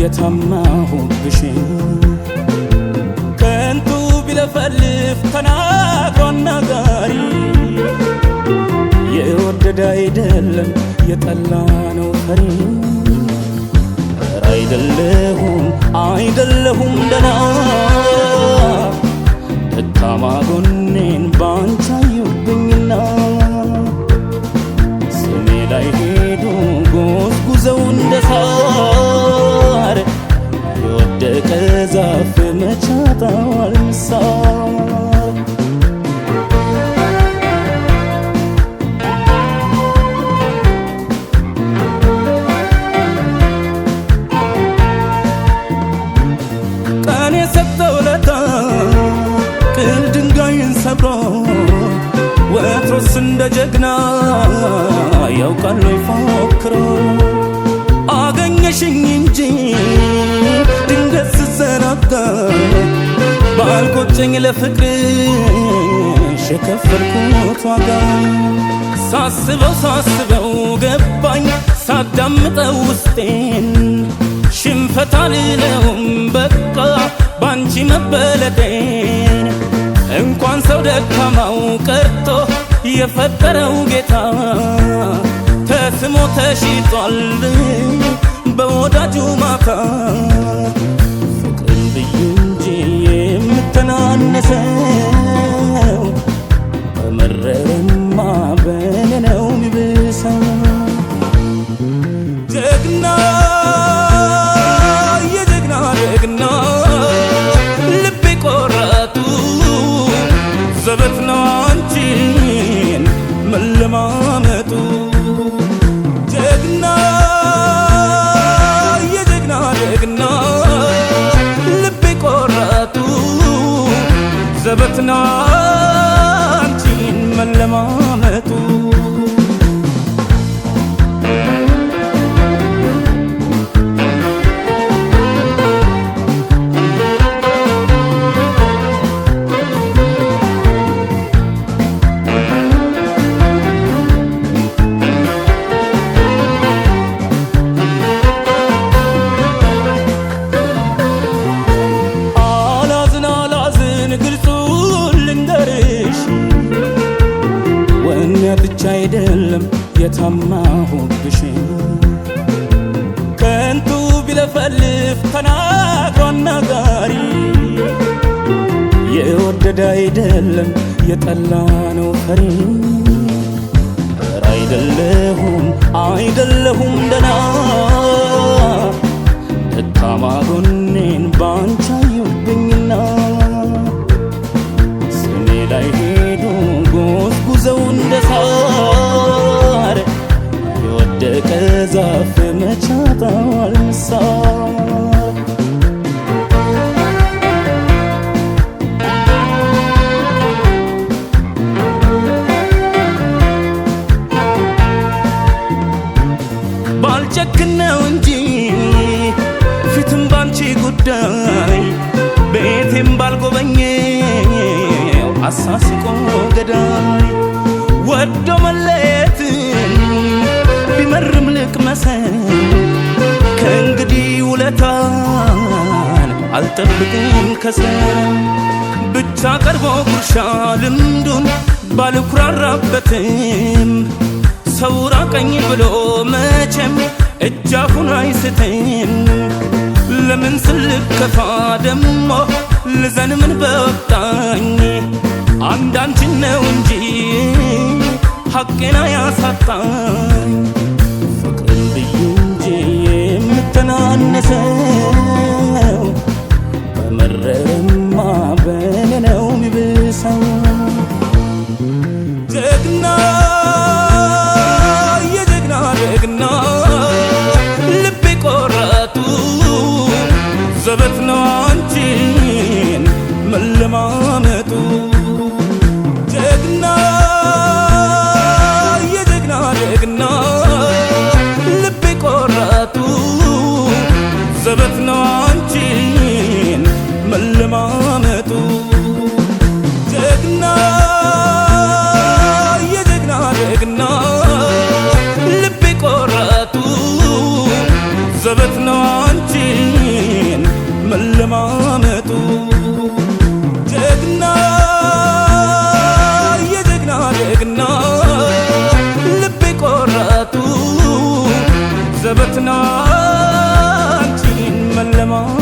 የታማሁብሽ ከንቱ ቢለፈልፍ ተናግሮ አናጋሪ የወደደ አይደለም የጠላ ነው ፈሪ አይደለሁም ደና ደካማ ጎኔን ባንቺ አዩብኝና ስሜ ላይ ሄዱ ጎዝጉዘው እንደሳር የወደቀ ዛፍ መች ያጣዋል ምሳር ቀን የሰጠው ለታ ቅል ድንጋይን ሰብሮ ወትሮስ እንደ ጀግና ያውቃል ነው ይፎክሮ አገኘሽኝ እንጂ ድንገት ስዘናጋ ባልቆጨኝ ለፍቅርሽ የከፈልኩት ዋጋ ሳስበው ገባኝ ሳዳምጠው ውስጤን ሽንፈት አልለውም በቃ ባንቺ መበለጤን እንኳን ሰው ደካማው ቀርቶ የፈጠረው ጌታ ተስሞ ተሽጧል በወዳጁ ማታ ፍቅርን ብዬ እንጂ የምተናነሰው በመረረማ በኔ ነው የሚብሰው ጀግና የጀግና ልቤ ቆራጡ ዘበት ነው አንቺን መለማመጡ ጀግና የጀግና ልቤ ቆራጡ ዘበት ነው አንቺን መለማመጡ ብቻ አይደለም የታማሁብሽ ከንቱ ቢለፈልፍ ተናግሮ አናጋሪ የወደደ አይደለም የጠላ ነው ፈሪ አይደለሁም ደና ደካማ ጎኔን ባንቺ አዩብኝና ስሜ ላይ ሄዱ ጎዝጉዘው እንደሳር የወደቀ ዛፍ መች ያጣዋል ምሳር ባልጨክን ነው እንጂ ፊትም ባንቺ ጉዳይ ቤቴም ባልጎበኘው አሳስቆ ገዳይ ወዶ መለየትን ቢመርም ልቅመሰን ከእንግዲህ ውለታን አልጠብቅም ከሰው ብቻ ቀርቦ ጉርሻ ልምዱን ባልኩራራበትም ሰው ራቀኝ ብሎ መቼም እጃፉን አይስትም ለምን ስልከፋ ደሞ ልዘን ምን በወጣኝ አንዳንቺን ነው እንጂ ሐቄን ያሳጣኝ ፍቅርን ብዬ እንጂ የምተናነሰው በመረረማ በኔ ነው የሚብሰው ጀግና የጀግና ልቤ ቆራ ዘበት ነው አንቺን መለማመጡ ጀግና የጀግና ጀግና ልቤ ቆራጡ ዘበት ነው አንቺን መለማመጡ